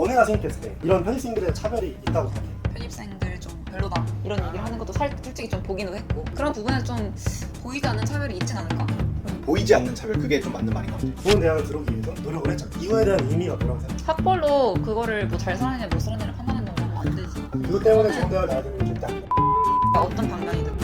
너네가 생각했을 때 이런 편입생들에 대한 차별이 있다고 생각해? 편입생들 좀 별로다 이런 얘기를 하는 것도 솔직히 좀 보기는 했고 그런 부분에 좀 보이지 않는 차별이 있진 않을까? 보이지 않는 차별, 그게 좀 맞는 말인 것 같아. 좋은 대학을 들어오기 위해서 노력을 했잖아. 이거에 대한 의미가 뭐라고 생각해? 학벌로 그거를 뭐 잘 살았냐 못 살았냐를 판단하는 건 안 되지. 그것 때문에 좋은 대학을 나야 되는 게 좋다. 어떤 방향이든.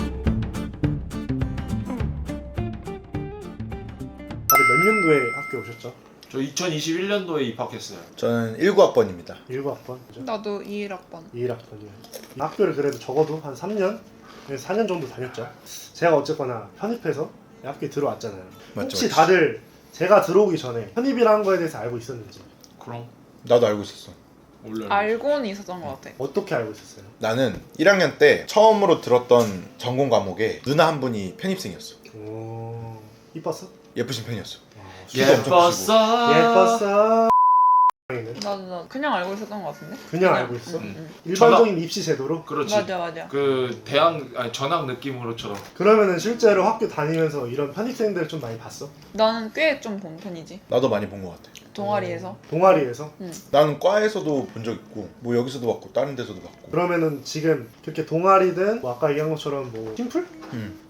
다들 몇 년도에 학교 오셨죠? 저 2021년도에 입학했어요. 저는 19학번입니다. 19학번, 그죠? 나도 21학번. 21학번이에요. 학교를 그래도 적어도 한 3년? 4년 정도 다녔죠. 제가 어쨌거나 편입해서 학교에 들어왔잖아요. 맞죠, 혹시 맞죠. 다들 제가 들어오기 전에 편입이라는 거에 대해서 알고 있었는지, 그럼 나도 알고 있었어. 원래 알고는 있었던 것 같아. 어떻게 알고 있었어요? 나는 1학년 때 처음으로 들었던 전공 과목에 누나 한 분이 편입생이었어. 오, 이뻤어? 예쁘신 편이었어. 예뻤어. 예뻤어. 나도 그냥 알고 있었던 것 같은데? 그냥 알고 있어? 응. 일반적인 입시 제도로? 그렇지. 맞아. 그 대학 아니 전학 느낌으로처럼. 그러면은 실제로 학교 다니면서 이런 편입생들 좀 많이 봤어? 나는 꽤 좀 본 편이지. 나도 많이 본 것 같아. 동아리에서. 동아리에서? 나는 과에서도 본 적 있고 뭐 여기서도 봤고 다른 데서도 봤고. 그러면은 지금 그렇게 동아리든 뭐 아까 얘기한 것처럼 뭐 팀플?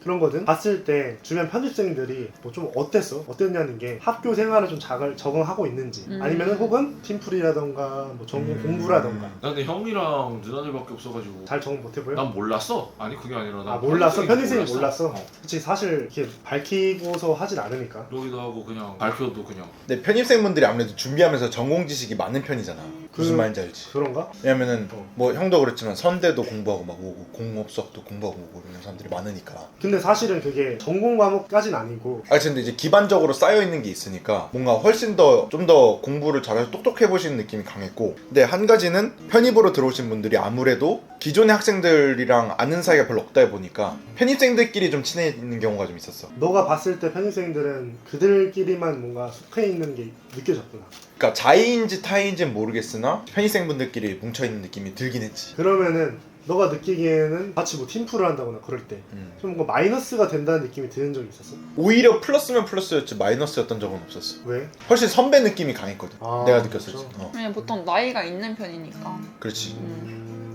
그런 거든 봤을 때 주변 편입생들이 뭐 좀 어땠냐는 게 학교 생활을 좀 잘 적응하고 있는지 아니면은 혹은 팀플이라던가 뭐 전공 공부라던가 나 근데 형이랑 누나들밖에 없어가지고 잘 적응 못 해보여? 난 몰랐어. 아니 그게 아니라 난 아 몰랐어? 편입생이 몰랐어. 몰랐어? 그치 사실 이렇게 밝히고서 하진 않으니까. 그러기도 하고 그냥 발표도 그냥. 근데 편입생분들이 아무래도 준비하면서 전공 지식이 많은 편이잖아. 무슨 말인지 알지? 그런가? 왜냐면은 뭐 형도 그렇지만 선대도 공부하고 막 오고 공업수학도 공부하고 오고 이런 사람들이 많으니까. 근데 사실은 그게 전공 과목까지는 아니고 근데 이제 기반적으로 쌓여 있는 게 있으니까 뭔가 훨씬 더 좀 더 공부를 잘해서 똑똑해 보시는 느낌이 강했고, 근데 한 가지는 편입으로 들어오신 분들이 아무래도 기존의 학생들이랑 아는 사이가 별로 없다 보니까 편입생들끼리 좀 친해지는 경우가 좀 있었어. 너가 봤을 때 편입생들은 그들끼리만 뭔가 속해 있는 게 느껴졌구나. 그러니까 자의인지 타의인지는 모르겠으나 편입생분들끼리 뭉쳐있는 느낌이 들긴 했지. 그러면은 너가 느끼기에는 같이 뭐 팀플을 한다거나 그럴 때 좀 뭔가 마이너스가 된다는 느낌이 드는 적이 있었어? 오히려 플러스면 플러스였지 마이너스였던 적은 없었어. 왜? 훨씬 선배 느낌이 강했거든. 내가 느꼈을 때. 그렇죠. 왜냐면 보통 나이가 있는 편이니까. 그렇지.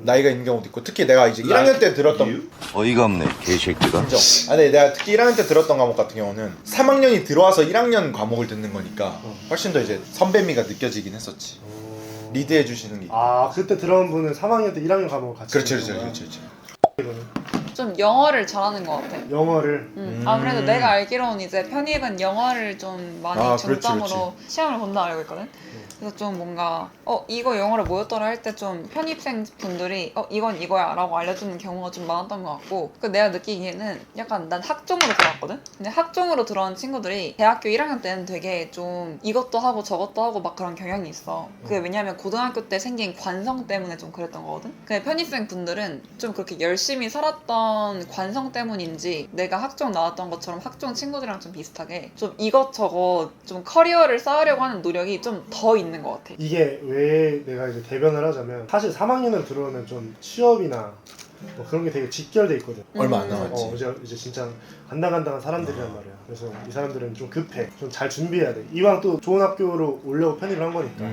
나이가 있는 경우도 있고, 특히 내가 이제 1학년 때 들었던 어이가 없네 개새끼가. 인정. 근데 내가 특히 1학년 때 들었던 과목 같은 경우는 3학년이 들어와서 1학년 과목을 듣는 거니까 훨씬 더 이제 선배미가 느껴지긴 했었지. 리드해 주시는 게. 그때 들어온 분은 3학년 때 1학년 과목을 같이 그렇지. 듣는 거야? 이거는 좀 영어를 잘하는 것 같아. 영어를 아무래도 내가 알기로는 이제 편입은 영어를 좀 많이 그렇지, 중점으로 시험을 본다 알고 있거든. 그래서 좀 뭔가 이거 영어를 뭐였더라 할 때 좀 편입생 분들이 이건 이거야 라고 알려주는 경우가 좀 많았던 것 같고, 그 내가 느끼기에는 약간 난 학종으로 들어왔거든. 근데 학종으로 들어온 친구들이 대학교 1학년 때는 되게 좀 이것도 하고 저것도 하고 막 그런 경향이 있어. 그게 왜냐면 고등학교 때 생긴 관성 때문에 좀 그랬던 거거든. 근데 편입생 분들은 좀 그렇게 열심히 살았던 관성 때문인지 내가 학종 나왔던 것처럼 학종 친구들이랑 좀 비슷하게 좀 이것저것 좀 커리어를 쌓으려고 하는 노력이 좀 더 있는 것 같아. 이게 왜 내가 이제 대변을 하자면 사실 3학년을 들어오면 좀 취업이나 뭐 그런 게 되게 직결돼 있거든. 얼마 안 남았지. 이제 진짜 간당간당한 사람들이란 말이야. 그래서 이 사람들은 좀 급해. 좀 잘 준비해야 돼. 이왕 또 좋은 학교로 오려고 편입을 한 거니까.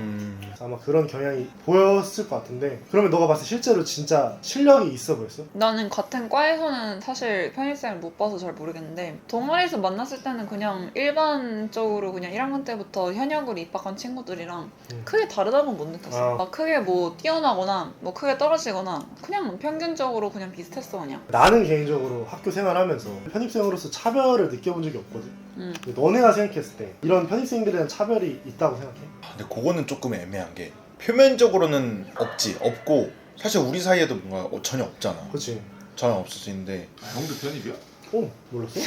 그래서 아마 그런 경향이 보였을 것 같은데, 그러면 너가 봤을 때 실제로 진짜 실력이 있어 보였어? 나는 같은 과에서는 사실 편입생을 못 봐서 잘 모르겠는데 동아리에서 만났을 때는 그냥 일반적으로 그냥 1학년 때부터 현역으로 입학한 친구들이랑 크게 다르다고는 못 느꼈어. 막 크게 뭐 뛰어나거나 뭐 크게 떨어지거나 그냥 평균적으로 그냥 비슷했어 그냥. 나는 개인적으로 학교 생활하면서 편입생으로서 차별을 느껴본 적이 없거든. 근데 너네가 생각했을 때 이런 편입생들에 대한 차별이 있다고 생각해? 근데 그거는 조금 애매한 게 표면적으로는 없고 사실 우리 사이에도 뭔가 전혀 없잖아. 그렇지. 전혀 없을 수 있는데 형도 편입이야? 몰랐어?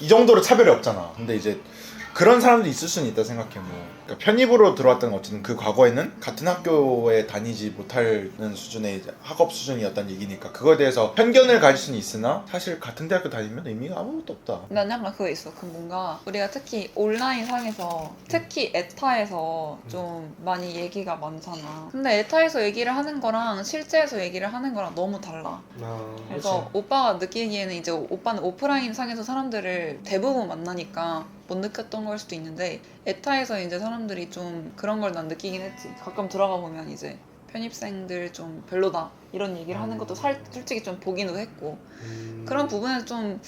이 정도로 차별이 없잖아. 근데 이제 그런 사람도 있을 수는 있다 생각해. 뭐 그러니까 편입으로 들어왔다는 어쨌든 그 과거에는 같은 학교에 다니지 못하는 수준의 이제 학업 수준이었다는 얘기니까 그거에 대해서 편견을 가질 수는 있으나 사실 같은 대학교 다니면 의미가 아무것도 없다. 난 약간 그거 있어. 그 뭔가 우리가 특히 온라인 상에서 특히 에타에서 좀 많이 얘기가 많잖아. 근데 에타에서 얘기를 하는 거랑 실제에서 얘기를 하는 거랑 너무 달라. 그래서 오빠가 느끼기에는 이제 오빠는 오프라인 상에서 사람들을 대부분 만나니까 못 느꼈던 걸 수도 있는데 에타에서 이제 사람들 사람들이 좀 그런 걸 난 느끼긴 했지. 가끔 들어가 보면 이제 편입생들 좀 별로다 이런 얘기를 하는 것도 솔직히 좀 보기도 했고 그런 부분에서 좀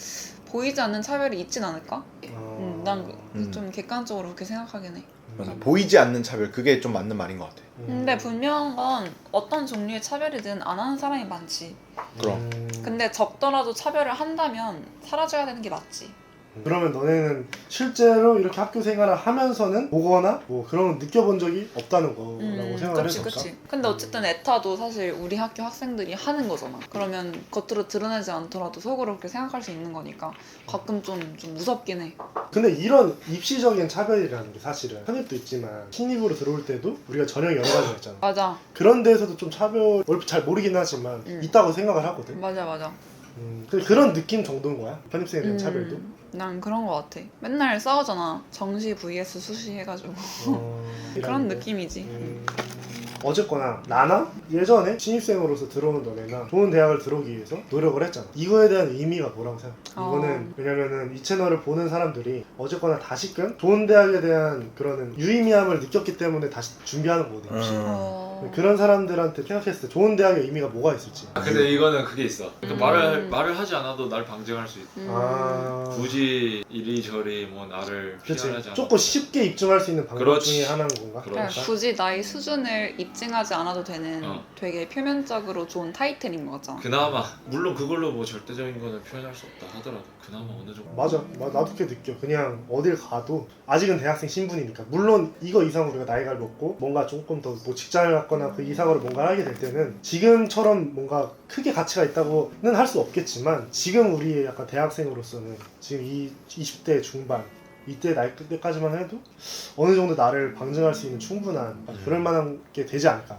보이지 않는 차별이 있진 않을까? 난 좀 객관적으로 그렇게 생각하긴 해. 맞아. 보이지 않는 차별 그게 좀 맞는 말인 것 같아. 근데 분명한 건 어떤 종류의 차별이든 안 하는 사람이 많지. 그럼. 근데 적더라도 차별을 한다면 사라져야 되는 게 맞지. 그러면 너네는 실제로 이렇게 학교 생활을 하면서는 보거나 뭐 그런 거 느껴본 적이 없다는 거라고 생각을 그치, 해볼까? 그치. 근데 어쨌든 에타도 사실 우리 학교 학생들이 하는 거잖아. 그러면 겉으로 드러내지 않더라도 속으로 그렇게 생각할 수 있는 거니까 가끔 좀 무섭긴 해. 근데 이런 입시적인 차별이라는 게 사실은 편입도 있지만 신입으로 들어올 때도 우리가 전형 여러 가지가 있잖아. 맞아. 그런 데에서도 좀 차별 얼핏 잘 모르긴 하지만 있다고 생각을 하거든. 맞아. 근데 그런 느낌 정도인 거야? 편입생에 대한 차별도? 난 그런 거 같아. 맨날 싸우잖아. 정시 vs 수시 해가지고. 그런 느낌이지. 어쨌거나 나나 예전에 신입생으로서 들어오는 너네나 좋은 대학을 들어오기 위해서 노력을 했잖아. 이거에 대한 의미가 뭐라고 생각해? 이거는 왜냐면은 이 채널을 보는 사람들이 어쨌거나 다시금 좋은 대학에 대한 그런 유의미함을 느꼈기 때문에 다시 준비하는 거거든. 그런 사람들한테 생각했을 때 좋은 대학의 의미가 뭐가 있을지. 근데 이거는 그게 있어. 그러니까 말을 하지 않아도 날 방증할 수 있어. 굳이 이리저리 뭐 나를 그치. 피하지 않아. 조금 쉽게 입증할 수 있는 방법 그렇지. 중에 하나인 건가? 그렇지. 굳이 나의 수준을 입증하지 않아도 되는 되게 표면적으로 좋은 타이틀인 것 같잖아. 그나마 물론 그걸로 뭐 절대적인 거는 표현할 수 없다 하더라도 그나마 어느 정도. 맞아. 나도 그렇게 느껴. 그냥 어딜 가도 아직은 대학생 신분이니까. 물론 이거 이상으로 우리가 나이가 먹고 뭔가 조금 더 뭐 직장을 갖거나 그 이상으로 뭔가 하게 될 때는 지금처럼 뭔가 크게 가치가 있다고는 할 수 없겠지만 지금 우리의 약간 대학생으로서는 지금 이 20대 중반 이때 나이 때까지만 해도 어느 정도 나를 방증할 수 있는 충분한 그럴 만한 게 되지 않을까.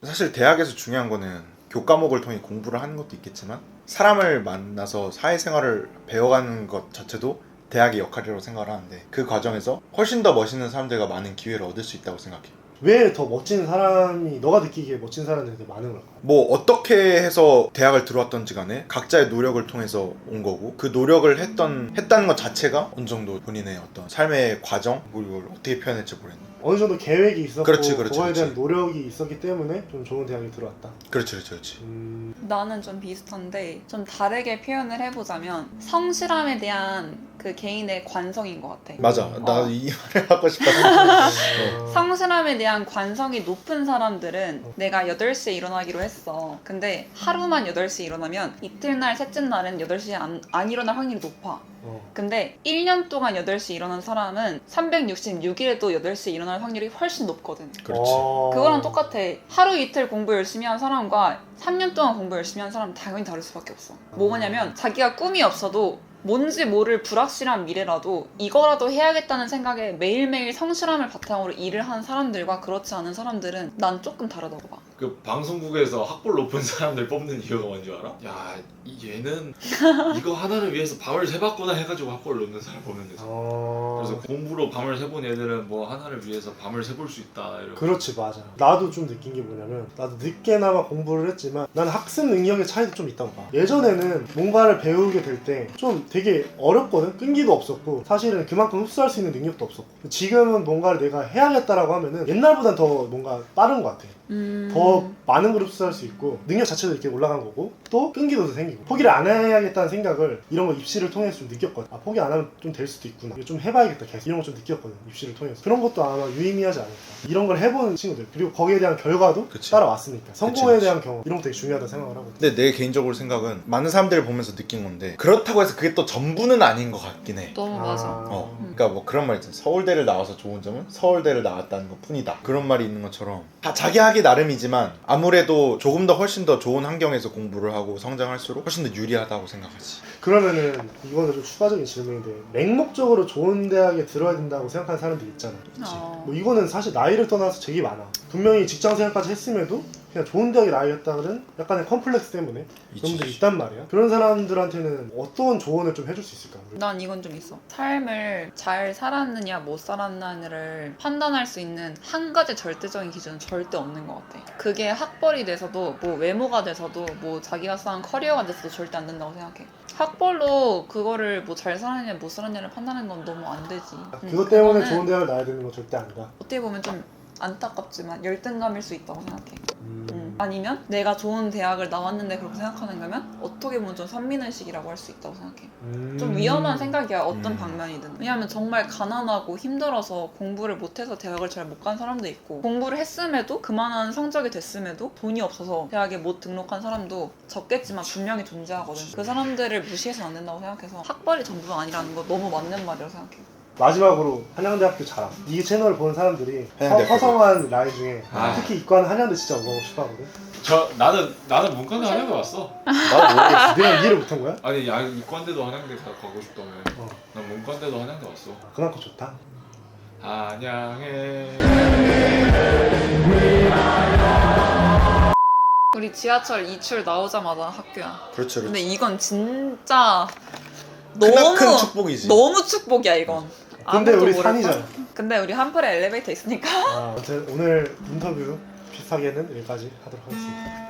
사실 대학에서 중요한 거는 교과목을 통해 공부를 하는 것도 있겠지만 사람을 만나서 사회생활을 배워가는 것 자체도 대학의 역할이라고 생각을 하는데 그 과정에서 훨씬 더 멋있는 사람들과 많은 기회를 얻을 수 있다고 생각해. 왜 더 멋진 사람이 너가 느끼기에 멋진 사람들이 더 많은 걸까? 뭐 어떻게 해서 대학을 들어왔던지 간에 각자의 노력을 통해서 온 거고 그 노력을 했다는 것 자체가 어느 정도 본인의 어떤 삶의 과정 그걸 어떻게 표현할지 모르겠네. 어느 정도 계획이 있었고 그렇지, 그거에 대한 노력이 있었기 때문에 좀 좋은 대학에 들어왔다. 그렇지. 나는 좀 비슷한데 좀 다르게 표현을 해보자면 성실함에 대한 그 개인의 관성인 것 같아. 맞아. 나 이 말을 하고 싶었어. 성실함에 대한 관성이 높은 사람들은 내가 8시에 일어나기로 했어. 근데 하루만 8시에 일어나면 이틀날, 셋째 날은 8시에 안 일어날 확률이 높아. 근데 1년 동안 8시에 일어난 사람은 366일에도 8시에 일어날 확률이 훨씬 높거든. 그렇지. 그거랑 똑같아. 하루 이틀 공부 열심히 한 사람과 3년 동안 공부 열심히 한 사람은 당연히 다를 수밖에 없어. 뭐냐면 자기가 꿈이 없어도 뭔지 모를 불확실한 미래라도 이거라도 해야겠다는 생각에 매일매일 성실함을 바탕으로 일을 하는 사람들과 그렇지 않은 사람들은 난 조금 다르다고 봐. 그 방송국에서 학벌 높은 사람들 뽑는 이유가 뭔지 알아? 야, 얘는 이거 하나를 위해서 밤을 새봤구나 해가지고 학벌 높는 사람 보면 돼서. 그래서 공부로 밤을 새본 애들은 뭐 하나를 위해서 밤을 새볼 수 있다. 이렇게. 그렇지, 맞아. 나도 좀 느낀 게 뭐냐면 나도 늦게나마 공부를 했지만 난 학습 능력의 차이도 좀 있다고 봐. 예전에는 뭔가를 배우게 될 때 좀 되게 어렵거든? 끈기도 없었고 사실은 그만큼 흡수할 수 있는 능력도 없었고 지금은 뭔가를 내가 해야겠다라고 하면은 옛날보단 더 뭔가 빠른 것 같아. 더 많은 걸 흡수할 수 있고 능력 자체도 이렇게 올라간 거고 또 끈기도 더 생기고 포기를 안 해야겠다는 생각을 이런 거 입시를 통해서 좀 느꼈거든. 아, 포기 안 하면 좀 될 수도 있구나. 이거 좀 해봐야겠다 계속 이런 거 좀 느꼈거든. 입시를 통해서. 그런 것도 아마 유의미하지 않을까. 이런 걸 해보는 친구들 그리고 거기에 대한 결과도 그치. 따라왔으니까 성공에 그치. 대한 경험 이런 것도 되게 중요하다고 생각을 하거든. 근데 내 개인적으로 생각은 많은 사람들을 보면서 느낀 건데 그렇다고 해서 그게 또 전부는 아닌 것 같긴 해. 너무 맞아. 그러니까 뭐 그런 말 있잖아. 서울대를 나와서 좋은 점은 서울대를 나왔다는 것 뿐이다. 그런 말이 있는 것처럼 다 자기 하기 나름이지만 아무래도 조금 더 훨씬 더 좋은 환경에서 공부를 하고 성장할수록 훨씬 더 유리하다고 생각하지. 그러면은 이거는 좀 추가적인 질문인데 맹목적으로 좋은 대학에 들어야 된다고 생각하는 사람들이 있잖아. 뭐 이거는 사실 나이를 떠나서 되게 많아. 분명히 직장 생활까지 했음에도 그냥 좋은 대학에 나이였다는 약간의 컴플렉스 때문에 그런 분들이 있단 말이야. 그런 사람들한테는 어떤 조언을 좀 해줄 수 있을까? 난 이건 좀 있어. 삶을 잘 살았느냐 못 살았느냐를 판단할 수 있는 한 가지 절대적인 기준은 절대 없는 것 같아. 그게 학벌이 돼서도 뭐 외모가 돼서도 뭐 자기가 쌓은 커리어가 돼서도 절대 안 된다고 생각해. 학벌로 그거를 뭐 잘 살았냐 못 살았냐를 판단하는 건 너무 안 되지. 그것 때문에 그거는 좋은 대학을 나야 되는 거 절대 아니다. 어떻게 보면 좀 안타깝지만 열등감일 수 있다고 생각해. 아니면 내가 좋은 대학을 나왔는데 그렇게 생각하는 거면 어떻게 보면 좀 선민의식이라고 할 수 있다고 생각해. 좀 위험한 생각이야, 어떤 방면이든. 왜냐하면 정말 가난하고 힘들어서 공부를 못해서 대학을 잘 못 간 사람도 있고, 공부를 했음에도 그만한 성적이 됐음에도 돈이 없어서 대학에 못 등록한 사람도 적겠지만 분명히 존재하거든. 그 사람들을 무시해서는 안 된다고 생각해서 학벌이 전부가 아니라는 거 너무 맞는 말이라고 생각해. 마지막으로 한양대학교 자랑. 이 채널을 보는 사람들이 한양대학교. 허성한 라인 중에 아. 특히 이과는 한양대 진짜 올라가고 싶어 하거든. 나는 문과대 한양대 왔어. 나도 모르겠어. 내가 이해를 못한 거야? 아니 이과인데도 한양대 가고 싶다며. 난 문과인데도 한양대 왔어. 그만큼 좋다. 한양에 우리 지하철 2출 나오자마자 학교야. 그렇죠. 근데 이건 진짜 크나큰 축복이지. 너무 축복이야 이건. 근데 아무도 우리 모를 산이잖아. 걸? 근데 우리 한풀에 엘리베이터 있으니까. 아무튼 오늘 인터뷰 비슷하게는 여기까지 하도록 하겠습니다.